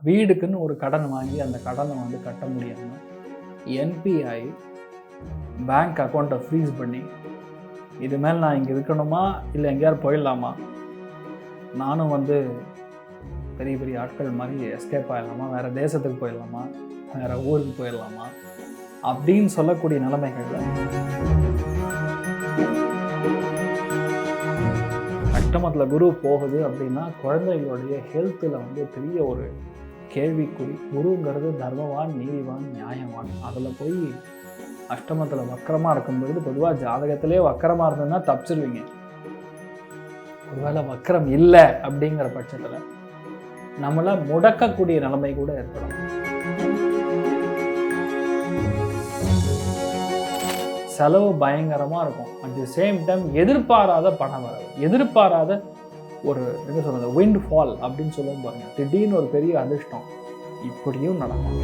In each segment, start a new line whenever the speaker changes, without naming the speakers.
வீடுக்குன்னு ஒரு கடன் வாங்கி அந்த கடனை கட்ட முடியாமல் என்பிஐ பேங்க் அக்கௌண்ட்டை ஃப்ரீஸ் பண்ணி இது மேல் நான் இங்கே இருக்கணுமா இல்லை எங்கேயாவது போயிடலாமா, நானும் பெரிய பெரிய ஆட்கள் மாதிரி எஸ்கேப் ஆகிடலாமா, வேறு தேசத்துக்கு போயிடலாமா, வேறு ஊருக்கு போயிடலாமா அப்படின்னு சொல்லக்கூடிய நிலைமைகளில் அஷ்டமத்தில் குரு போகுது அப்படின்னா குழந்தைகளுடைய ஹெல்த்தில் பெரிய ஒரு கேள்விக்குறி. குருங்கிறது தர்மவான், நீதிவான், நியாயவான். அதில் போய் அஷ்டமத்தில் வக்கரமாக இருக்கும்பொழுது பொதுவாக ஜாதகத்திலே வக்கரமாக இருந்ததுன்னா தப்பிச்சிருவீங்க. ஒருவேளை வக்கரம் இல்லை அப்படிங்கிற பட்சத்தில் நம்மளை முடக்கக்கூடிய நிலைமை கூட ஏற்படும். செலவு பயங்கரமாக இருக்கும். அட் தி சேம் டைம் எதிர்பாராத பணம் வரவு, எதிர்பாராத ஒரு என்ன சொல்றது விண்ட் ஃபால் அப்படின்னு சொல்லுவோம் பாருங்க, திடீர்னு ஒரு பெரிய அதிர்ஷ்டம் இப்படியும் நடக்கும்.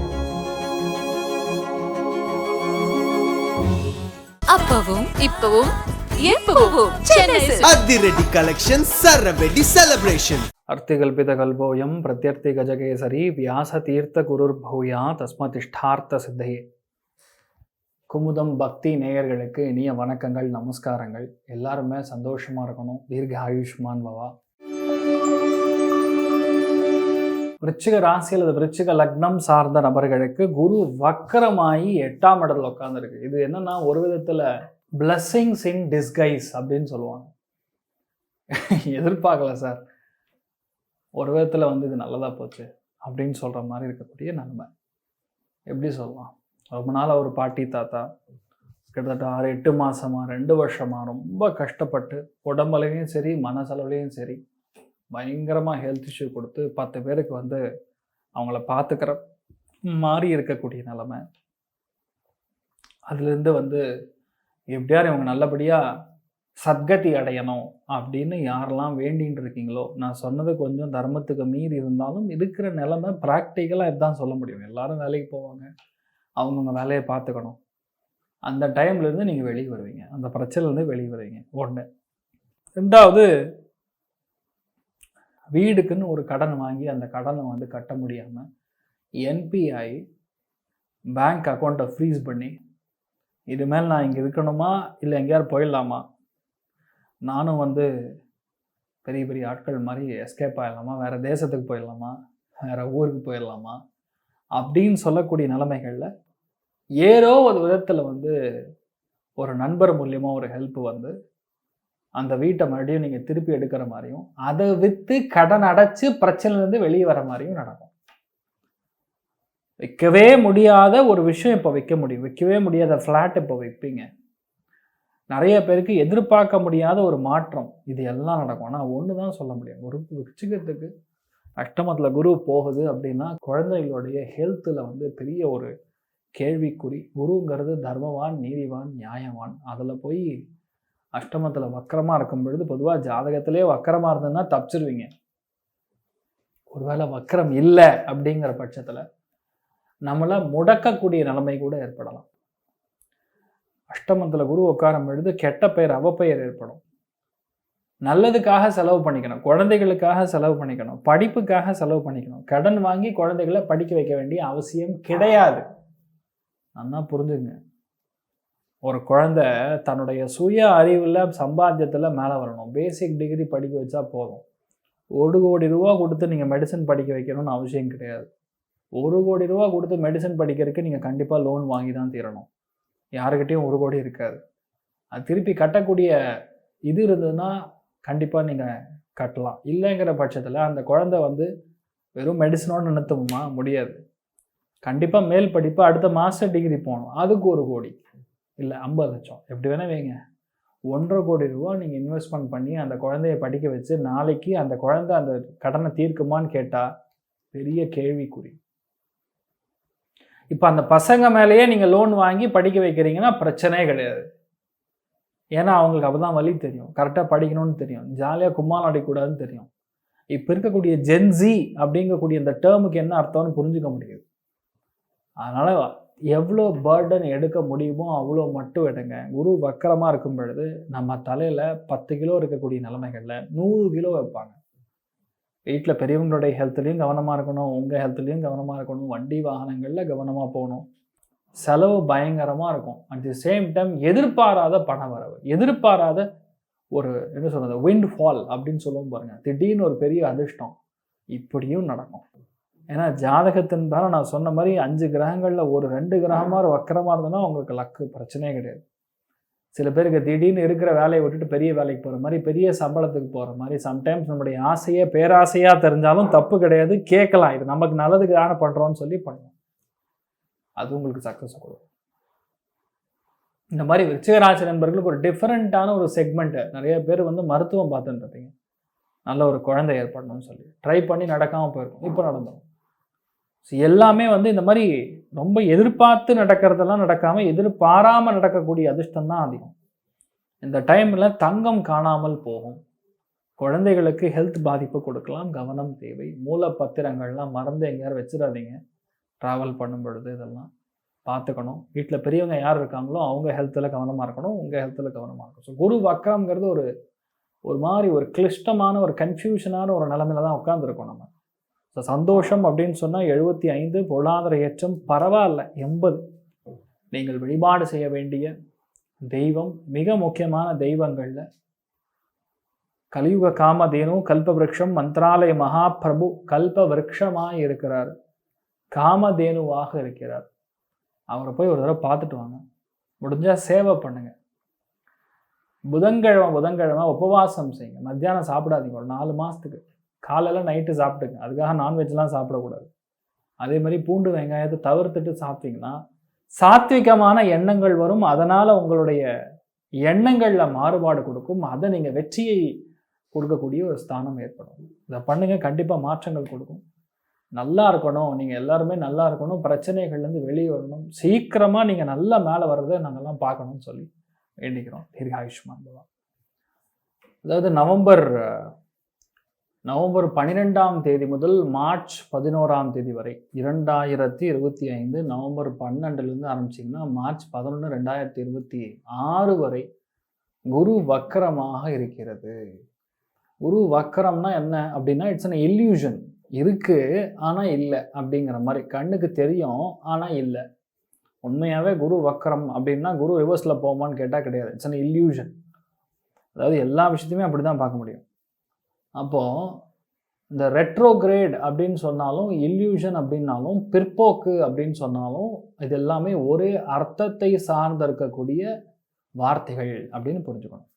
அப்பவும் இப்பவும் எப்பவும்
அதிரடி கலெக்ஷன் சரவெடி செலிப்ரேஷன்.
அர்த்திகல்பிதகல்போயம் பிரத்யர்த்தி கஜகேசரி வியாச தீர்த்த குருர் பௌயா தஸ்மதிஷ்டார்த்த சித்தையே. குமுதம் பக்தி நேயர்களுக்கு இனிய வணக்கங்கள், நமஸ்காரங்கள். எல்லாருமே சந்தோஷமா இருக்கணும், தீர்க்க ஆயுஷ்மான் பவா. விருச்சிக ராசி அல்லது விருச்சிக லக்னம் சார்ந்த நபர்களுக்கு குரு வக்கரமாயி 8ஆம் இடத்துல உட்காந்துருக்கு. இது என்னன்னா ஒரு விதத்துல பிளஸ்ஸிங்ஸ் இன் டிஸ்கைஸ் அப்படின்னு சொல்லுவாங்க. எதிர்பார்க்கல சார், ஒரு விதத்துல இது நல்லதா போச்சு அப்படின்னு சொல்ற மாதிரி இருக்கக்கூடிய நன்மை. எப்படி சொல்லலாம், ரொம்ப நாள் ஒரு பாட்டி தாத்தா கிட்டத்தட்ட 6-8 மாசமா 2 வருஷமா ரொம்ப கஷ்டப்பட்டு உடம்புலையும் சரி மனசளவுலையும் சரி பயங்கரமாக ஹெல்த் இஷ்யூ கொடுத்து 10 பேருக்கு அவங்கள பார்த்துக்கிற மாதிரி இருக்கக்கூடிய நிலைமை. அதுலேருந்து எப்படியாரும் இவங்க நல்லபடியாக சத்கதி அடையணும் அப்படின்னு யாரெல்லாம் வேண்டின்னு இருக்கீங்களோ, நான் சொன்னது கொஞ்சம் தர்மத்துக்கு மீறி இருந்தாலும் இருக்கிற நிலைமை ப்ராக்டிக்கலாக இதுதான் சொல்ல முடியும். எல்லாரும் வேலைக்கு போவாங்க, அவங்கவுங்க வேலையை பார்த்துக்கணும். அந்த டைம்லேருந்து நீங்கள் வெளியே வருவீங்க, அந்த பிரச்சனைலேருந்து வெளியே வருவீங்க. ஒன்று. ரெண்டாவது, வீடுக்குன்னு ஒரு கடன் வாங்கி அந்த கடனை கட்ட முடியாமல் என்பிஐ பேங்க் அக்கௌண்ட்டை ஃப்ரீஸ் பண்ணி இது மேல் நான் இங்கே இருக்கணுமா இல்லை எங்கேயாவது போயிடலாமா, நானும் பெரிய பெரிய ஆட்கள் மாதிரி எஸ்கேப் ஆகிடலாமா, வேறு தேசத்துக்கு போயிடலாமா, வேறு ஊருக்கு போயிடலாமா அப்படின்னு சொல்லக்கூடிய நிலைமைகளில் ஏதோ ஒரு விதத்தில் ஒரு நண்பர் மூலியமாக ஒரு ஹெல்ப் அந்த வீட்டை மறுபடியும் நீங்கள் திருப்பி எடுக்கிற மாதிரியும் அதை விற்று கடன் அடைச்சி பிரச்சனைலேருந்து வெளியே வர மாதிரியும் நடக்கும். விற்கவே முடியாத ஒரு விஷயம் இப்போ விற்க முடியும், விற்கவே முடியாத ஃப்ளாட் இப்போ விற்பீங்க. நிறைய பேருக்கு எதிர்பார்க்க முடியாத ஒரு மாற்றம், இது எல்லாம் நடக்கும். ஆனால் ஒன்று தான் சொல்ல முடியும், ஒரு விருச்சிகத்துக்கு அஷ்டமத்தில் குரு போகுது அப்படின்னா குழந்தைகளுடைய ஹெல்த்தில் பெரிய ஒரு கேள்விக்குறி. குருங்கிறது தர்மவான், நீதிவான், நியாயவான். அதில் போய் அஷ்டமத்தில் வக்கரமாக இருக்கும் பொழுது பொதுவாக ஜாதகத்திலே வக்கரமாக இருந்ததுன்னா தப்பிச்சிருவீங்க. ஒருவேளை வக்கரம் இல்லை அப்படிங்கிற பட்சத்தில் நம்மளை முடக்கக்கூடிய நிலைமை கூட ஏற்படலாம். அஷ்டமத்தில் குரு உட்காரும் பொழுது கெட்ட பெயர், அவப்பெயர் ஏற்படும். நல்லதுக்காக செலவு பண்ணிக்கணும், குழந்தைகளுக்காக செலவு பண்ணிக்கணும், படிப்புக்காக செலவு பண்ணிக்கணும். கடன் வாங்கி குழந்தைகளை படிக்க வைக்க வேண்டிய அவசியம் கிடையாது. நல்லா புரிஞ்சுங்க. ஒரு குழந்தை தன்னுடைய சுய அறிவில் சம்பாத்தியத்தில் மேலே வரணும். பேசிக் டிகிரி படிக்க வச்சா போதும். 1 கோடி ரூபா கொடுத்து நீங்கள் மெடிசன் படிக்க வைக்கணும்னு அவசியம் கிடையாது. 1 கோடி ரூபா கொடுத்து மெடிசன் படிக்கிறதுக்கு நீங்கள் கண்டிப்பாக லோன் வாங்கி தான் தீரணும். யாருக்கிட்டையும் 1 கோடி இருக்காது. அது திருப்பி கட்டக்கூடிய இது இருந்ததுன்னா கண்டிப்பாக நீங்கள் கட்டலாம். இல்லைங்கிற பட்சத்தில் அந்த குழந்தை வெறும் மெடிசனோடு நிறுத்தணுமா? முடியாது. கண்டிப்பாக மேல் படிப்பு அடுத்த மாஸ்டர் டிகிரி போகணும், அதுக்கு 1 கோடி இல்லை 50 லட்சம் எப்படி வேணால் வைங்க. 1.5 கோடி ரூபா நீங்கள் இன்வெஸ்ட்மெண்ட் பண்ணி அந்த குழந்தைய படிக்க வச்சு நாளைக்கு அந்த குழந்தை அந்த கடனை தீர்க்குமான்னு கேட்டால் பெரிய கேள்விக்குறி. இப்போ அந்த பசங்க மேலேயே நீங்கள் லோன் வாங்கி படிக்க வைக்கிறீங்கன்னா பிரச்சனையே கிடையாது. ஏன்னா அவங்களுக்கு அப்போ தான் வழி தெரியும், கரெக்டாக படிக்கணும்னு தெரியும், ஜாலியாக கும்மால் அடிக்கூடாதுன்னு தெரியும். இப்போ இருக்கக்கூடிய ஜென்சி அப்படிங்கக்கூடிய இந்த டேர்முக்கு என்ன அர்த்தம்னு புரிஞ்சுக்க முடியுது. அதனால் எவ்வளோ பர்டன் எடுக்க முடியுமோ அவ்வளோ மட்டும் எடுங்க. குரு வக்கரமாக இருக்கும் பொழுது நம்ம தலையில் 10 கிலோ இருக்கக்கூடிய நிலைமைகளில் 100 கிலோ வைப்பாங்க. வீட்டில் பெரியவங்களுடைய ஹெல்த்லேயும் கவனமாக இருக்கணும், உங்கள் ஹெல்த்லேயும் கவனமாக இருக்கணும், வண்டி வாகனங்களில் கவனமாக போகணும். செலவு பயங்கரமாக இருக்கும். அட் தி சேம் டைம் எதிர்பாராத பண வரவு, எதிர்பாராத ஒரு என்ன சொல்கிறது விண்ட் ஃபால் அப்படின்னு சொல்லுவோம் பாருங்கள், திடீர்னு ஒரு பெரிய அதிர்ஷ்டம் இப்படியும் நடக்கும். ஏன்னா ஜாதகத்தின் மேலே நான் சொன்ன மாதிரி 5 கிரகங்களில் ஒரு 2 கிரகமாக வக்கரமாக இருந்ததுன்னா உங்களுக்கு லக்கு பிரச்சனையே கிடையாது. சில பேருக்கு திடீர்னு இருக்கிற வேலையை விட்டுட்டு பெரிய வேலைக்கு போகிற மாதிரி, பெரிய சம்பளத்துக்கு போகிற மாதிரி, சம்டைம்ஸ் நம்முடைய ஆசையே பேராசையாக தெரிஞ்சாலும் தப்பு கிடையாது, கேட்கலாம், இது நமக்கு நல்லதுக்கு தானே பண்ணுறோன்னு சொல்லி பண்ணலாம், அது உங்களுக்கு சக்ஸஸ் கொடுக்கும். இந்த மாதிரி விருச்சிகராசி நண்பர்களுக்கு ஒரு டிஃப்ரெண்ட்டான ஒரு செக்மெண்ட்டு. நிறைய பேர் மருத்துவம் பார்த்துட்டு இருப்பீங்க, நல்ல ஒரு குழந்தை ஏற்படணும்னு சொல்லி ட்ரை பண்ணி நடக்காமல் போயிருக்கும், இப்போ நடந்துடும். எல்லாமே இந்த மாதிரி ரொம்ப எதிர்பார்த்து நடக்கிறதெல்லாம் நடக்காமல் எதிர்பாராமல் நடக்கக்கூடிய அதிர்ஷ்டம் தான் அதிகம். இந்த டைமில் தங்கம் காணாமல் போகும். குழந்தைகளுக்கு ஹெல்த் பாதிப்பு கொடுக்கலாம், கவனம் தேவை. மூலப்பத்திரங்கள்லாம் மறந்து எங்கேயாரும் வச்சிடாதீங்க, ட்ராவல் பண்ணும் பொழுது இதெல்லாம் பார்த்துக்கணும். வீட்டில் பெரியவங்க யார் இருக்காங்களோ அவங்க ஹெல்த்தில் கவனமாக இருக்கணும், உங்கள் ஹெல்த்தில் கவனமாக இருக்கணும். ஸோ குரு வக்ரம்ங்கிறது ஒரு மாதிரி ஒரு கிளிஷ்டமான ஒரு கன்ஃபியூஷனான ஒரு நிலைமையில தான் உட்காந்துருக்கோம் நம்ம. ஸோ சந்தோஷம் அப்படின்னு சொன்னால் 75, பொருளாதார ஏற்றம் பரவாயில்ல 80. நீங்கள் வழிபாடு செய்ய வேண்டிய தெய்வம், மிக முக்கியமான தெய்வங்களில் கலியுக காமதேனு கல்பவிருக்ஷம் மந்த்ராலய மகாபிரபு கல்ப விருட்சமாக இருக்கிறார், காமதேனுவாக இருக்கிறார். அவரை போய் ஒரு தடவை பார்த்துட்டு வாங்க, முடிஞ்சால் சேவை பண்ணுங்க. புதன்கிழமை உபவாசம் செய்யுங்க, மத்தியானம் சாப்பிடாதீங்க ஒரு 4 மாதத்துக்கு. காலையில் நைட்டு சாப்பிட்டுங்க, அதுக்காக நான்வெஜ்லாம் சாப்பிடக்கூடாது. அதே மாதிரி பூண்டு வெங்காயத்தை தவிர்த்துட்டு சாப்பிட்டீங்கன்னா சாத்விகமான எண்ணங்கள் வரும், அதனால் உங்களுடைய எண்ணங்களில் மாறுபாடு கொடுக்கும், அதை நீங்கள் வெற்றியை கொடுக்கக்கூடிய ஒரு ஸ்தானம் ஏற்படும். இதை பண்ணுங்க, கண்டிப்பாக மாற்றங்கள் கொடுக்கும். நல்லா இருக்கணும், நீங்கள் எல்லாருமே நல்லா இருக்கணும், பிரச்சனைகள்லேருந்து வெளியே வரணும், சீக்கிரமாக நீங்கள் நல்லா மேலே வர்றதை நாங்கள்லாம் பார்க்கணும்னு சொல்லி வேண்டிக்கிறோம். தீர்காயுஷ்மான் பவா. அதாவது நவம்பர் 12ஆம் தேதி முதல் மார்ச் 11ஆம் தேதி வரை 2025 நவம்பர் 12லேருந்து ஆரம்பிச்சிங்கன்னா மார்ச் 11, 2026 வரை குரு வக்கரமாக இருக்கிறது. குரு வக்கரம்னா என்ன அப்படின்னா, இட்ஸ் அன் இல்யூஷன். இருக்கு ஆனால் இல்லை அப்படிங்கிற மாதிரி, கண்ணுக்கு தெரியும் ஆனால் இல்லை. உண்மையாகவே குரு வக்கரம் அப்படின்னா குரு ரிவர்ஸில் போகுமான்னு கேட்டால் கிடையாது, இட்ஸ் அன் இல்யூஷன். அதாவது எல்லா விஷயத்தையுமே அப்படி தான் பார்க்க முடியும். அப்போது இந்த ரெட்ரோகிரேட் அப்படின்னு சொன்னாலும், இல்யூஷன் அப்படின்னாலும், பிற்போக்கு அப்படின்னு சொன்னாலும், இது எல்லாமே ஒரே அர்த்தத்தை சார்ந்து இருக்கக்கூடிய வார்த்தைகள் அப்படின்னு புரிஞ்சுக்கணும்.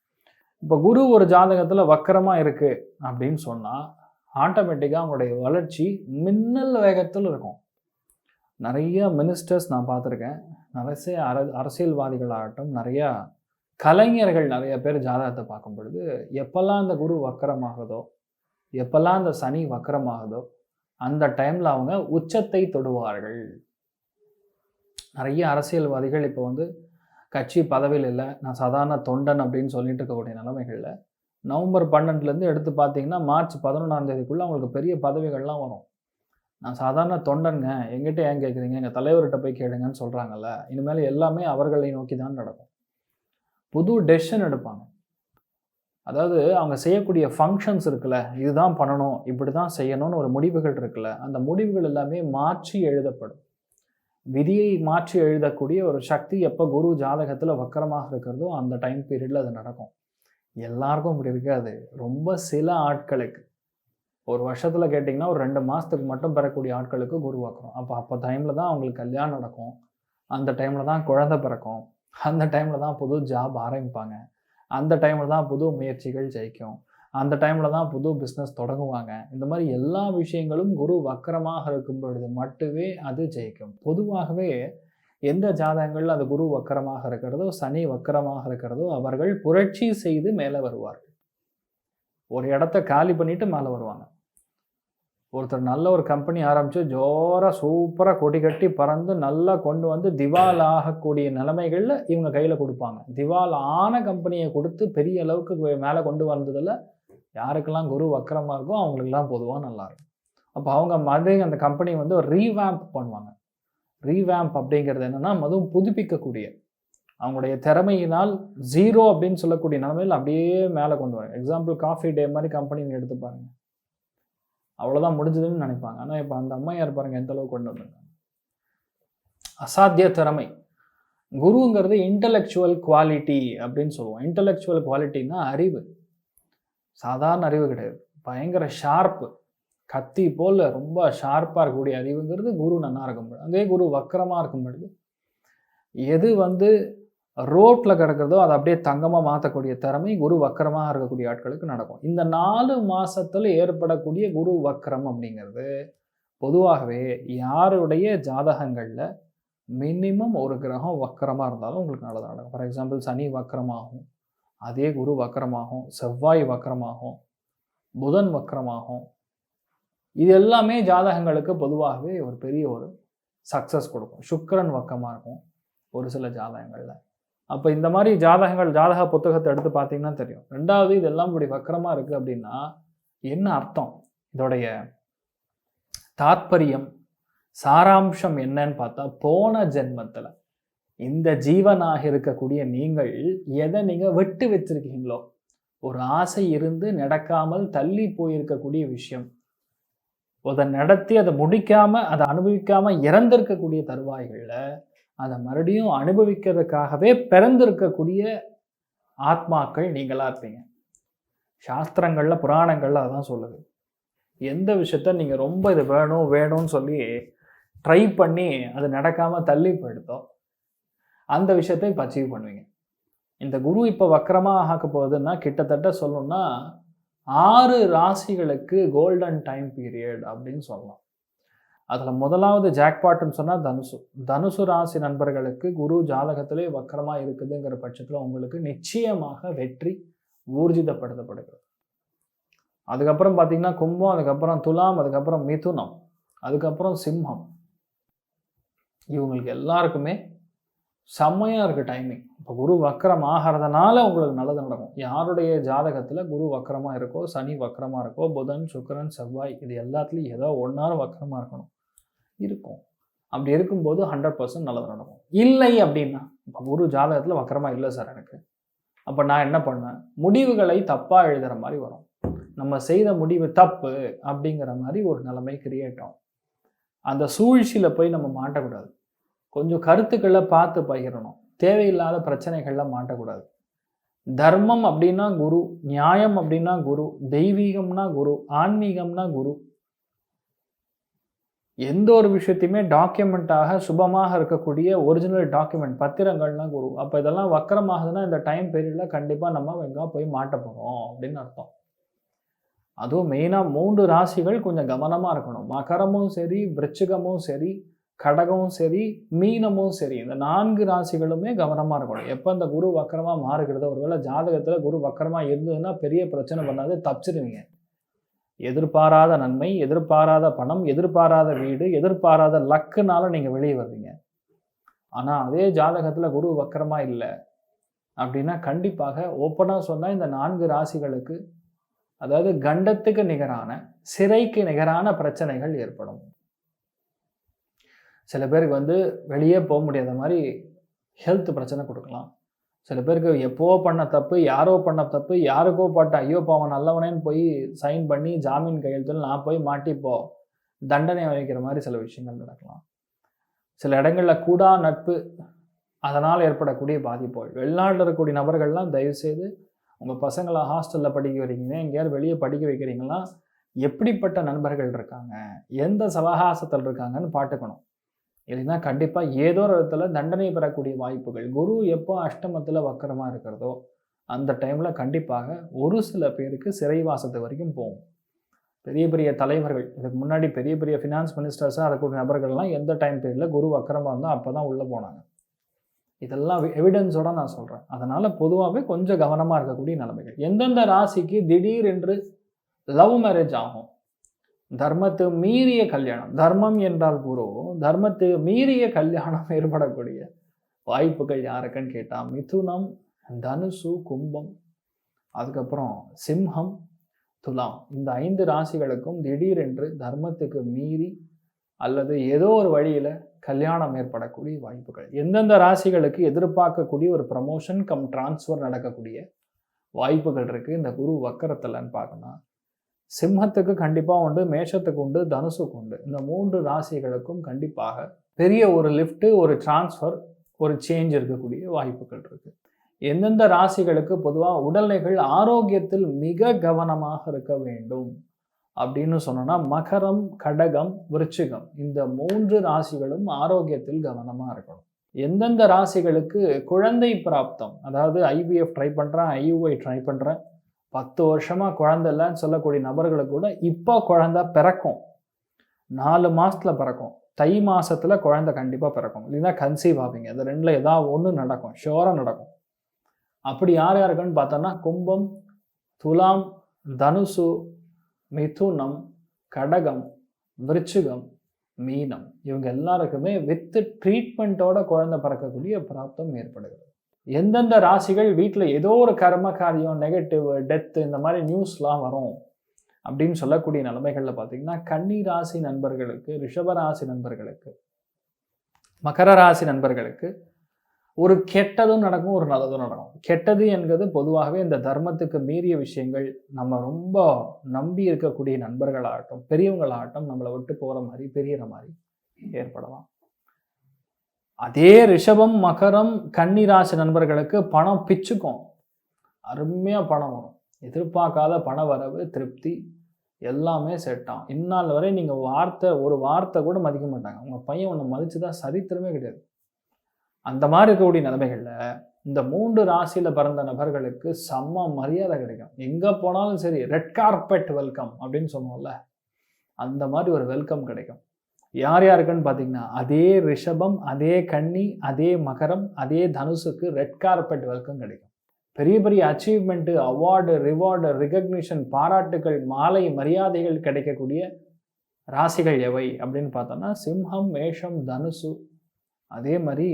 இப்போ குரு ஒரு ஜாதகத்தில் வக்கரமாக இருக்குது அப்படின்னு சொன்னால் ஆட்டோமேட்டிக்காக அவங்களுடைய வளர்ச்சி மின்னல் வேகத்தில் இருக்கும். நிறைய மினிஸ்டர்ஸ் நான் பார்த்துருக்கேன், நிறைய அரசியல்வாதிகளாகட்டும், நிறையா கலைஞர்கள் நிறைய பேர் ஜாதகத்தை பார்க்கும் பொழுது எப்போல்லாம் அந்த குரு வக்கரமாகுதோ, எப்போல்லாம் அந்த சனி வக்கரமாகுதோ அந்த டைமில் அவங்க உச்சத்தை தொடுவார்கள். நிறைய அரசியல்வாதிகள் இப்போ கட்சி பதவியில் இல்லை, நான் சாதாரண தொண்டன் அப்படின்னு சொல்லிட்டு இருக்கக்கூடிய நிலைமைகளில் நவம்பர் 12லேருந்து எடுத்து பார்த்தீங்கன்னா மார்ச் 11ஆம் தேதிக்குள்ளே அவங்களுக்கு பெரிய பதவிகள்லாம் வரும். நான் சாதாரண தொண்டனுங்க, எங்கிட்ட ஏன் கேட்குறீங்க, எங்கள் தலைவர்கிட்ட போய் கேளுங்கன்னு சொல்கிறாங்கல்ல, இனிமேல் எல்லாமே அவர்களை நோக்கி தான் நடக்கும். புது டெசிஷன் எடுப்பாங்க. அதாவது அவங்க செய்யக்கூடிய ஃபங்க்ஷன்ஸ் இருக்குல்ல, இதுதான் பண்ணணும், இப்படி தான் செய்யணும்னு ஒரு முடிவுகள் இருக்குல்ல, அந்த முடிவுகள் எல்லாமே மாற்றி எழுதப்படும். விதியை மாற்றி எழுதக்கூடிய ஒரு சக்தி எப்போ குரு ஜாதகத்தில் வக்கரமாக இருக்கிறதோ அந்த டைம் பீரியடில் அது நடக்கும். எல்லாருக்கும் இப்படி இருக்காது, ரொம்ப சில ஆட்களுக்கு. ஒரு வருஷத்தில் கேட்டிங்கன்னா ஒரு 2 மாதத்துக்கு மட்டும் பெறக்கூடிய ஆட்களுக்கு குரு வக்கரம். அப்போ டைமில் தான் அவங்களுக்கு கல்யாணம் நடக்கும், அந்த டைமில் தான் குழந்தை பிறக்கும், அந்த டைமில் தான் புது ஜாப் ஆரம்பிப்பாங்க, அந்த டைமில் தான் புது முயற்சிகள் ஜெயிக்கும், அந்த டைமில் தான் புது பிஸ்னஸ் தொடங்குவாங்க. இந்த மாதிரி எல்லா விஷயங்களும் குரு வக்கரமாக இருக்கும் பொழுது மட்டுமே அது ஜெயிக்கும். பொதுவாகவே எந்த ஜாதகங்கள் அது குரு வக்கரமாக இருக்கிறதோ, சனி வக்கரமாக இருக்கிறதோ, அவர்கள் புரட்சி செய்து மேலே வருவார்கள். ஒரு இடத்த காலி பண்ணிட்டு மேலே வருவாங்க. ஒருத்தர் நல்ல ஒரு கம்பெனி ஆரம்பித்து ஜோராக சூப்பராக கொடி கட்டி பறந்து நல்லா கொண்டு வந்து திவால் ஆகக்கூடிய நிலைமைகளில் இவங்க கையில் கொடுப்பாங்க. திவால் ஆன கம்பெனியை கொடுத்து பெரிய அளவுக்கு மேலே கொண்டு வந்ததில் யாருக்கெல்லாம் குரு வக்கரமாக இருக்கோ அவங்களுக்கெல்லாம் பொதுவாக நல்லாயிருக்கும். அப்போ அவங்க மறுபடியும் அந்த கம்பெனியை ஒரு ரீவேம்ப் பண்ணுவாங்க. ரீவேம்ப் அப்படிங்கிறது என்னென்னா, அதுவும் புதுப்பிக்கக்கூடிய, அவங்களுடைய திறமையினால் 0 அப்படின்னு சொல்லக்கூடிய நிலைமையில் அப்படியே மேலே கொண்டு வராங்க. எக்ஸாம்பிள் காஃபி டே மாதிரி கம்பெனி எடுத்து பாருங்கள். அவ்வளோதான் முடிஞ்சதுன்னு நினைப்பாங்க. ஆனால் இப்போ அந்த அம்மையார் பாருங்க எந்த அளவுக்கு கொண்டு வந்திருக்காங்க. அசாத்திய திறமை. குருங்கிறது இன்டலெக்சுவல் குவாலிட்டி அப்படின்னு சொல்லுவோம். இன்டலெக்சுவல் குவாலிட்டின்னா அறிவு, சாதாரண அறிவு கிடையாது, பயங்கர ஷார்ப்பு, கத்தி போல் ரொம்ப ஷார்ப்பாக இருக்கக்கூடிய அறிவுங்கிறது குரு நல்லா இருக்கும் பொழுது. அதே குரு வக்கரமாக இருக்கும் பொழுது எது ரோட்டில் கிடக்கிறதோ அதை அப்படியே தங்கமாக மாற்றக்கூடிய திறமை குரு வக்கரமாக இருக்கக்கூடிய ஆட்களுக்கு நடக்கும். இந்த 4 மாதத்தில் ஏற்படக்கூடிய குரு வக்கரம் அப்படிங்கிறது பொதுவாகவே யாருடைய ஜாதகங்களில் மினிமம் ஒரு கிரகம் வக்கரமாக இருந்தாலும் உங்களுக்கு நல்லது நடக்கும். ஃபார் எக்ஸாம்பிள் சனி வக்கரமாகும், அதே குரு வக்கரமாகும், செவ்வாய் வக்கரமாகும், புதன் வக்கரமாகும். இது எல்லாமே ஜாதகங்களுக்கு பொதுவாகவே ஒரு பெரிய ஒரு சக்ஸஸ் கொடுக்கும். சுக்கிரன் வக்கமாக இருக்கும் ஒரு சில ஜாதகங்களில். அப்போ இந்த மாதிரி ஜாதகங்கள் ஜாதக புத்தகத்தை எடுத்து பார்த்தீங்கன்னா தெரியும். ரெண்டாவது, இதெல்லாம் இப்படி வக்கரமாக இருக்குது அப்படின்னா என்ன அர்த்தம், இதோடைய தாத்பரியம் சாராம்சம் என்னன்னு பார்த்தா, போன ஜென்மத்தில் இந்த ஜீவனாக இருக்கக்கூடிய நீங்கள் எதை நீங்கள் விட்டு வச்சிருக்கீங்களோ, ஒரு ஆசை இருந்து நடக்காமல் தள்ளி போயிருக்கக்கூடிய விஷயம், அதை நடத்தி அதை முடிக்காம அதை அனுபவிக்காம இறந்திருக்கக்கூடிய தருவாய்களில் அதை மறுபடியும் அனுபவிக்கிறதுக்காகவே பிறந்திருக்கக்கூடிய ஆத்மாக்கள் நீங்களாக இருப்பீங்க. சாஸ்திரங்களில் புராணங்களில் அதான் சொல்லுது. எந்த விஷயத்த நீங்கள் ரொம்ப இது வேணும் வேணும்னு சொல்லி ட்ரை பண்ணி அது நடக்காமல் தள்ளி போயிடுதோ அந்த விஷயத்தை இப்போ அச்சீவ் பண்ணுவீங்க. இந்த குரு இப்போ வக்கரமாக ஆக்க போகுதுன்னா கிட்டத்தட்ட சொல்லணும்னா 6 ராசிகளுக்கு கோல்டன் டைம் பீரியட் அப்படின்னு சொல்லலாம். அதில் முதலாவது ஜாக்பாட்னு சொன்னால் தனுசு ராசி நண்பர்களுக்கு குரு ஜாதகத்திலே வக்கரமாக இருக்குதுங்கிற பட்சத்தில் உங்களுக்கு நிச்சயமாக வெற்றி ஊர்ஜிதப்படுத்தப்படுகிறது. அதுக்கப்புறம் பார்த்தீங்கன்னா கும்பம், அதுக்கப்புறம் துலாம், அதுக்கப்புறம் மிதுனம், அதுக்கப்புறம் சிம்மம். இவங்களுக்கு எல்லாருக்குமே செம்மையாக இருக்குது டைமிங். இப்போ குரு வக்கரம் ஆகிறதுனால உங்களுக்கு நல்லது நடக்கும். யாருடைய ஜாதகத்தில் குரு வக்கரமாக இருக்கோ, சனி வக்கரமாக இருக்கோ, புதன், சுக்கிரன், செவ்வாய், இது எல்லாத்துலேயும் ஏதோ ஒன்றாலும் வக்கரமாக இருக்கணும் இருக்கும். அப்படி இருக்கும்போது 100% நல்லது நடக்கும். இல்லை அப்படின்னா, இப்போ குரு ஜாதகத்தில் வக்கரமாக இல்லை சார் எனக்கு, அப்போ நான் என்ன பண்ணுவேன், முடிவுகளை தப்பாக எழுதுகிற மாதிரி வரும். நம்ம செய்த முடிவு தப்பு அப்படிங்கிற மாதிரி ஒரு நிலைமை கிரியேட் ஆகும். அந்த சூழ்ச்சியில் போய் நம்ம மாட்டக்கூடாது. கொஞ்சம் கருத்துக்களை பார்த்து பகிரணும். தேவையில்லாத பிரச்சனைகள்லாம் மாட்டக்கூடாது. தர்மம் அப்படின்னா குரு, நியாயம் அப்படின்னா குரு, தெய்வீகம்னா குரு, ஆன்மீகம்னா குரு. எந்த ஒரு விஷயத்தையுமே டாக்குமெண்ட்டாக சுபமாக இருக்கக்கூடிய ஒரிஜினல் டாக்குமெண்ட் பத்திரங்கள்னா குரு. அப்போ இதெல்லாம் வக்கரமாகுதுன்னா இந்த டைம் பீரியடில் கண்டிப்பாக நம்ம எங்கே போய் மாட்ட போகிறோம் அப்படின்னு அர்த்தம். அதுவும் மெயினாக 3 ராசிகள் கொஞ்சம் கவனமாக இருக்கணும். மகரமும் சரி, விருச்சிகமும் சரி, கடகமும் சரி, மீனமும் சரி, இந்த 4 ராசிகளுமே கவனமாக இருக்கணும். எப்போ இந்த குரு வக்கரமாக மாறுகிறதோ, ஒருவேளை ஜாதகத்தில் குரு வக்கரமாக இருந்ததுன்னா பெரிய பிரச்சனை பண்ணாது, தப்பிச்சிருவீங்க. எதிர்பாராத நன்மை, எதிர்பாராத பணம், எதிர்பாராத வீடு, எதிர்பாராத லக்குனால நீங்கள் வெளியே வருவீங்க. ஆனால் அதே ஜாதகத்தில் குரு வக்கரமாக இல்லை அப்படின்னா கண்டிப்பாக ஓப்பனாக சொன்னால் இந்த 4 ராசிகளுக்கு, அதாவது கண்டத்துக்கு நிகரான, சிறைக்கு நிகரான பிரச்சனைகள் ஏற்படும். சில பேருக்கு வெளியே போக முடியாத மாதிரி ஹெல்த் பிரச்சனை கொடுக்கலாம். சில பேருக்கு எப்போ பண்ண தப்பு, யாரோ பண்ண தப்பு, யாருக்கோ பட்ட ஐயோ பாவன் நல்லவனேன்னு போய் சைன் பண்ணி ஜாமீன் கையெழுத்தில் நான் போய் மாட்டிப்போ தண்டனை வகிக்கிற மாதிரி சில விஷயங்கள் நடக்கலாம். சில இடங்களில் கூடா நட்பு, அதனால் ஏற்படக்கூடிய பாதிப்புகள். வெளிநாட்டில் இருக்கக்கூடிய நபர்கள்லாம் தயவுசெய்து உங்கள் பசங்களை ஹாஸ்டலில் படிக்க வைக்கிறீங்க, எங்கேயாவது வெளியே படிக்க வைக்கிறீங்கன்னா எப்படிப்பட்ட நண்பர்கள் இருக்காங்க, எந்த சவகாசத்தில் இருக்காங்கன்னு பார்த்துக்கணும். இல்லைன்னா கண்டிப்பாக ஏதோ ஒரு இடத்துல தண்டனை பெறக்கூடிய வாய்ப்புகள். குரு எப்போ அஷ்டமத்தில் வக்கரமாக இருக்கிறதோ அந்த டைமில் கண்டிப்பாக ஒரு சில பேருக்கு சிறைவாசத்து வரைக்கும் போகும். பெரிய பெரிய தலைவர்கள், இதுக்கு முன்னாடி பெரிய பெரிய ஃபினான்ஸ் மினிஸ்டர்ஸாக இருக்கக்கூடிய நபர்கள்லாம் எந்த டைம் பீரியடில் குரு வக்கரமாக இருந்தால் அப்போ தான் உள்ளே போனாங்க. இதெல்லாம் எவிடன்ஸோட நான் சொல்கிறேன். அதனால் பொதுவாகவே கொஞ்சம் கவனமாக இருக்கக்கூடிய நிலைமைகள். எந்தெந்த ராசிக்கு திடீர் என்று லவ் மேரேஜ் ஆகும், தர்மத்து மீறிய கல்யாணம், தர்மம் என்றால் குரு, தர்மத்து மீறிய கல்யாணம் ஏற்படக்கூடிய வாய்ப்புகள் யாருக்குன்னு கேட்டால் மிதுனம், தனுசு, கும்பம், அதுக்கப்புறம் சிம்மம், துலாம், இந்த 5 ராசிகளுக்கும் திடீரென்று தர்மத்துக்கு மீறி அல்லது ஏதோ ஒரு வழியில் கல்யாணம் ஏற்படக்கூடிய வாய்ப்புகள். எந்தெந்த ராசிகளுக்கு எதிர்பார்க்கக்கூடிய ஒரு ப்ரமோஷன் கம் டிரான்ஸ்ஃபர் நடக்கக்கூடிய வாய்ப்புகள் இருக்குது இந்த குரு வக்கரத்தில்னு பார்க்கணும். சிம்மத்துக்கு கண்டிப்பாக உண்டு, மேஷத்துக்கு உண்டு, தனுசுக்கு உண்டு. இந்த 3 ராசிகளுக்கும் கண்டிப்பாக பெரிய ஒரு லிஃப்ட்டு, ஒரு டிரான்ஸ்ஃபர், ஒரு சேஞ்ச் இருக்கக்கூடிய வாய்ப்புகள் இருக்குது. எந்தெந்த ராசிகளுக்கு பொதுவாக உடல்நிலைகள் ஆரோக்கியத்தில் மிக கவனமாக இருக்க வேண்டும் அப்படின்னு சொன்னோன்னா, மகரம், கடகம், விருச்சிகம் இந்த 3 ராசிகளும் ஆரோக்கியத்தில் கவனமாக இருக்கணும். எந்தெந்த ராசிகளுக்கு குழந்தை பிராப்தம், அதாவது ஐவிஎஃப் ட்ரை பண்ணுறேன், ஐயுஐ ட்ரை பண்ணுறேன், 10 வருஷமாக குழந்தை இல்லைன்னு சொல்லக்கூடிய நபர்களுக்கு கூட இப்போ குழந்தை பிறக்கும், 4 மாதத்தில் பிறக்கும், தை மாதத்தில் குழந்தை கண்டிப்பாக பிறக்கும், இல்லைன்னா கன்சீவ் ஆவீங்க. இது 2ல் ஏதாவது ஒன்று நடக்கும், ஷோராக நடக்கும். அப்படி யார் யாருக்குன்னு பார்த்தோன்னா, கும்பம், துலாம், தனுசு, மிதுனம், கடகம், விருச்சிகம், மீனம் இவங்க எல்லாருக்குமே வித் ட்ரீட்மெண்ட்டோட குழந்தை பிறக்கக்கூடிய பிராப்தம் ஏற்படுகிறது. எந்தெந்த ராசிகள் வீட்டில் ஏதோ ஒரு கர்ம காரியம், நெகட்டிவ், டெத்து இந்த மாதிரி நியூஸ்லாம் வரும் அப்படின்னு சொல்லக்கூடிய நிலைமைகளில் பார்த்தீங்கன்னா, கன்னி ராசி நண்பர்களுக்கு, ரிஷபராசி நண்பர்களுக்கு, மகர ராசி நண்பர்களுக்கு ஒரு கெட்டதும் நடக்கும், ஒரு நல்லதும் நடக்கும். கெட்டது என்பது பொதுவாகவே இந்த தர்மத்துக்கு மீறிய விஷயங்கள், நம்ம ரொம்ப நம்பி இருக்கக்கூடிய நண்பர்களாகட்டும், பெரியவங்களாகட்டும் நம்மளை விட்டு போகிற மாதிரி, பெரியற மாதிரி ஏற்படலாம். அதே ரிஷபம், மகரம், கன்னி ராசி நண்பர்களுக்கு பணம் பிச்சுக்கும், அருமையாக பணம் வரும், எதிர்பார்க்காத பண வரவு, திருப்தி எல்லாமே செட் ஆகும். இந்நாள் வரை நீங்கள் ஒரு வார்த்தை கூட மதிக்க மாட்டாங்க. உங்கள் பையன் ஒன்று மதிச்சுதான் சரித்திரமே கிடையாது. அந்த மாதிரி இருக்கக்கூடிய நிலைமைகளில் இந்த 3 ராசியில் பிறந்த நபர்களுக்கு செம்ம மரியாதை கிடைக்கும். எங்கே போனாலும் சரி, ரெட் கார்பெட் வெல்கம் அப்படின்னு சொல்லுவோம்ல, அந்த மாதிரி ஒரு வெல்கம் கிடைக்கும். யார் யாருக்குன்னு பார்த்தீங்கன்னா, அதே ரிஷபம், அதே கன்னி, அதே மகரம், அதே தனுசுக்கு ரெட் கார்பெட் வெல்கம் கிடைக்கும். பெரிய பெரிய அச்சீவ்மெண்ட்டு, அவார்டு, ரிவார்டு, ரிகக்னிஷன், பாராட்டுகள், மாலை மரியாதைகள் கிடைக்கக்கூடிய ராசிகள் எவை அப்படின்னு பார்த்தோன்னா, சிம்மம், மேஷம், தனுசு, அதே மாதிரி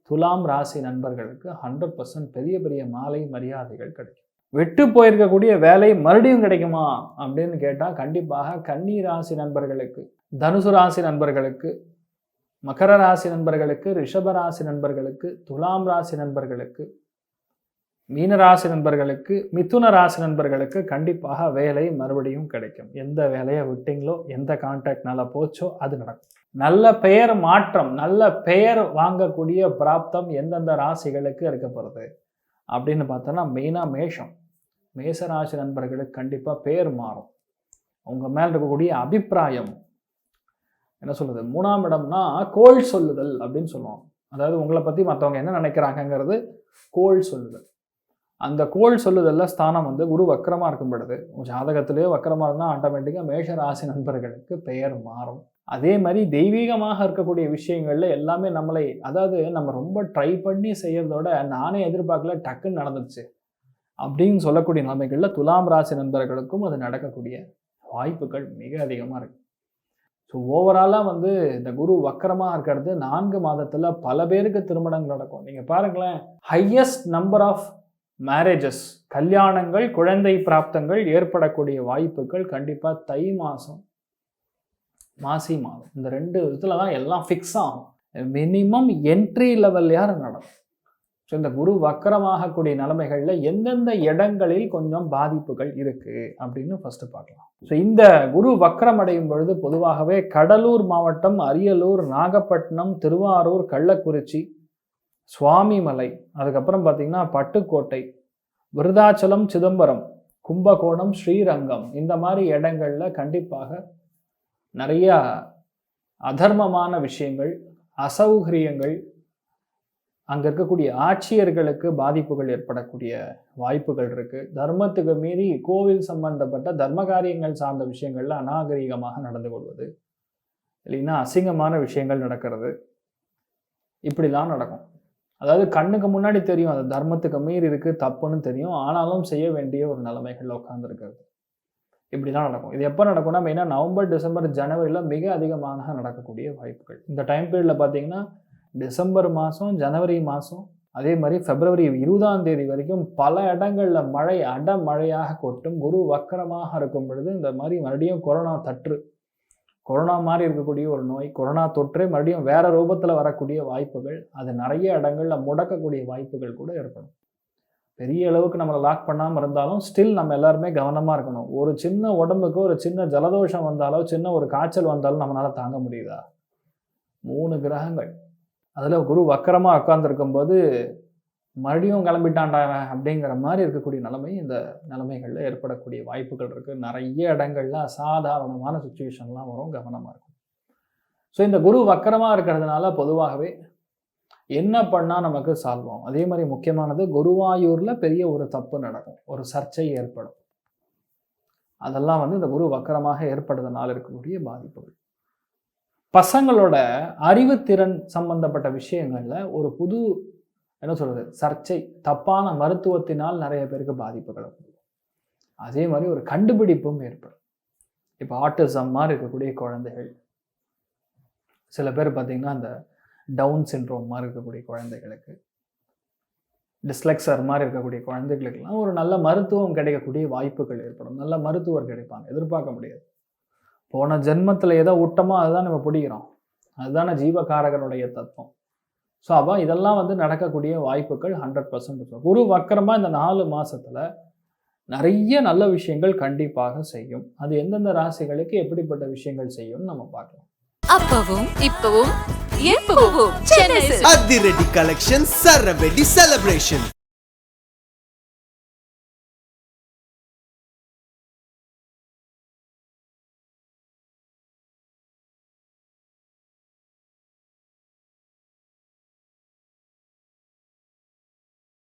துலாம் ராசி நண்பர்களுக்கு 100% பெரிய பெரிய மாலை மரியாதைகள் கிடைக்கும். விட்டு போயிருக்கக்கூடிய வேலை மறுபடியும் கிடைக்குமா அப்படின்னு கேட்டால், கண்டிப்பாக கன்னி ராசி நண்பர்களுக்கு, தனுசு ராசி நண்பர்களுக்கு, மகர ராசி நண்பர்களுக்கு, ரிஷப ராசி நண்பர்களுக்கு, துலாம் ராசி நண்பர்களுக்கு, மீனராசி நண்பர்களுக்கு, மிதுன ராசி நண்பர்களுக்கு கண்டிப்பாக வேலை மறுபடியும் கிடைக்கும். எந்த வேலையை விட்டீங்களோ, எந்த கான்டாக்ட்னால போச்சோ அது நடக்கும். நல்ல பெயர் மாற்றம், நல்ல பெயர் வாங்கக்கூடிய பிராப்தம் எந்தெந்த ராசிகளுக்கு இருக்க போகிறது அப்படின்னு பார்த்தோன்னா, மெயினாக மேஷ ராசி நண்பர்களுக்கு கண்டிப்பாக பெயர் மாறும். உங்கள் மேல் இருக்கக்கூடிய அபிப்பிராயம் என்ன சொல்லுது, 3ஆம் இடம்னா கோள் சொல்லுதல் அப்படின்னு சொல்லுவோம். அதாவது உங்களை பற்றி மற்றவங்க என்ன நினைக்கிறாங்கங்கிறது கோள் சொல்லுதல். அந்த கோள் சொல்லுதல்ல ஸ்தானம் குரு வக்கரமாக இருக்கும் பொழுது, ஜாதகத்திலேயே வக்கரமாக இருந்தால் ஆட்டோமேட்டிக்காக மேஷ ராசி நண்பர்களுக்கு பெயர் மாறும். அதே மாதிரி தெய்வீகமாக இருக்கக்கூடிய விஷயங்கள்ல எல்லாமே அதாவது நம்ம ரொம்ப ட்ரை பண்ணி செய்யறதோட, நானே எதிர்பார்க்கல டக்குன்னு நடந்துச்சு அப்படின்னு சொல்லக்கூடிய நிலைமைகளில் துலாம் ராசி நண்பர்களுக்கும் அது நடக்கக்கூடிய வாய்ப்புகள் மிக அதிகமாக இருக்கு. ஸோ ஓவராலாக இந்த குரு வக்கரமாக இருக்கிறது 4 மாதத்தில் பல பேருக்கு திருமணங்கள் நடக்கும். நீங்கள் பாருங்களேன், ஹையஸ்ட் நம்பர் ஆஃப் மேரேஜஸ், கல்யாணங்கள், குழந்தை பிராப்தங்கள் ஏற்படக்கூடிய வாய்ப்புகள் கண்டிப்பாக தை மாதம், மாசி மாதம், இந்த 2 விதத்தில் தான் எல்லாம் ஃபிக்ஸ் ஆகும். மினிமம் என்ட்ரி லெவல் நடக்கும். ஸோ இந்த குரு வக்கரமாகக்கூடிய நிலைமைகளில் எந்தெந்த இடங்களில் கொஞ்சம் பாதிப்புகள் இருக்குது அப்படின்னு ஃபஸ்ட்டு பார்க்கலாம். ஸோ இந்த குரு வக்கரம் அடையும் பொழுது பொதுவாகவே கடலூர் மாவட்டம், அரியலூர், நாகப்பட்டினம், திருவாரூர், கள்ளக்குறிச்சி, சுவாமிமலை, அதுக்கப்புறம் பார்த்திங்கன்னா பட்டுக்கோட்டை, விருதாச்சலம், சிதம்பரம், கும்பகோணம், ஸ்ரீரங்கம் இந்த மாதிரி இடங்களில் கண்டிப்பாக நிறைய அதர்மமான விஷயங்கள், அசௌகரியங்கள், அங்கே இருக்கக்கூடிய ஆட்சியர்களுக்கு பாதிப்புகள் ஏற்படக்கூடிய வாய்ப்புகள் இருக்குது. தர்மத்துக்கு மீறி கோவில் சம்பந்தப்பட்ட தர்ம காரியங்கள் சார்ந்த விஷயங்கள்ல அநாகரிகமாக நடந்து கொள்வது, இல்லைன்னா அசிங்கமான விஷயங்கள் நடக்கிறது, இப்படிலாம் நடக்கும். அதாவது கண்ணுக்கு முன்னாடி தெரியும் அது தர்மத்துக்கு மீறி இருக்குது, தப்புன்னு தெரியும், ஆனாலும் செய்ய வேண்டிய ஒரு நிலைமைகளில் உட்காந்துருக்கிறது. இப்படிலாம் நடக்கும். இது எப்போ நடக்கும்னா, மெயினாக நவம்பர், டிசம்பர், ஜனவரியில் மிக அதிகமாக நடக்கக்கூடிய வாய்ப்புகள். இந்த டைம் பீரியடில் பார்த்தீங்கன்னா டிசம்பர் மாதம், ஜனவரி மாதம், அதே மாதிரி பிப்ரவரி 20ஆம் தேதி வரைக்கும் பல இடங்களில் மழை அடமழையாக கொட்டும். குரு வக்கரமாக இருக்கும் பொழுது இந்த மாதிரி மறுபடியும் கொரோனா மாதிரி இருக்கக்கூடிய ஒரு நோய், கொரோனா தொற்றே மறுபடியும் வேற ரூபத்தில் வரக்கூடிய வாய்ப்புகள், அது நிறைய இடங்களில் முடக்கக்கூடிய வாய்ப்புகள் கூட ஏற்படும். பெரிய அளவுக்கு நம்மளை லாக் பண்ணாமல் இருந்தாலும் ஸ்டில் நம்ம எல்லாருமே கவனமாக இருக்கணும். ஒரு சின்ன உடம்புக்கு ஒரு சின்ன ஜலதோஷம் வந்தாலோ சின்ன ஒரு காய்ச்சல் வந்தாலும் நம்மளால தாங்க முடியுதா? 3 கிரகங்கள் அதில் குரு வக்கரமாக உட்கார்ந்துருக்கும் போது மறுபடியும் கிளம்பிட்டான்டா அப்படிங்கிற மாதிரி இருக்கக்கூடிய நிலைமை இந்த நிலைமைகளில் ஏற்படக்கூடிய வாய்ப்புகள் இருக்குது. நிறைய இடங்கள்ல அசாதாரணமான சுச்சுவேஷன்லாம் வரும், கவனமாக இருக்கும். ஸோ இந்த குரு வக்கரமாக இருக்கிறதுனால பொதுவாகவே என்ன பண்ணால் நமக்கு சால்வ் ஆகும்? அதே மாதிரி முக்கியமானது, குருவாயூரில் பெரிய ஒரு தப்பு நடக்கும், ஒரு சர்ச்சை ஏற்படும். அதெல்லாம் இந்த குரு வக்கரமாக ஏற்படுறதுனால இருக்கக்கூடிய பாதிப்புகள். பசங்களோட அறிவுத்திறன் சம்பந்தப்பட்ட விஷயங்கள்ல ஒரு புது என்ன சொல்றது சர்ச்சை, தப்பான மருத்துவத்தினால் நிறைய பேருக்கு பாதிப்புகள் வரும். அதே மாதிரி ஒரு கண்டுபிடிப்பும் ஏற்படும். இப்போ ஆட்டிசம் மாதிரி இருக்கக்கூடிய குழந்தைகள், சில பேர் பார்த்தீங்கன்னா அந்த டவுன் சிண்ட்ரோம் மாதிரி இருக்கக்கூடிய குழந்தைகளுக்கு, டிஸ்லெக்சர் மாதிரி இருக்கக்கூடிய குழந்தைகளுக்கெல்லாம் ஒரு நல்ல மருத்துவம் கிடைக்கக்கூடிய வாய்ப்புகள் ஏற்படும். நல்ல மருத்துவர் கிடைப்பாங்க, எதிர்பார்க்க முடியாது. போன ஜென்மத்தில் எதோ ஊட்டமோ அதுதான் நம்ம பிடிக்கிறோம், அதுதானே ஜீவகாரகனுடைய தத்துவம். ஸோ அப்போ இதெல்லாம் நடக்கக்கூடிய வாய்ப்புகள் 100% குரு வக்கரமாக இந்த 4 மாதத்தில் நிறைய நல்ல விஷயங்கள் கண்டிப்பாக செய்யும். அது எந்தெந்த ராசிகளுக்கு எப்படிப்பட்ட விஷயங்கள் செய்யும்னு நம்ம பார்க்கலாம்.
அப்பவும் இப்பவும் எப்பவும் சென்னை சில்க்ஸ்.
அதிரடி கலெக்ஷன் சரவெடி செலிப்ரேஷன்.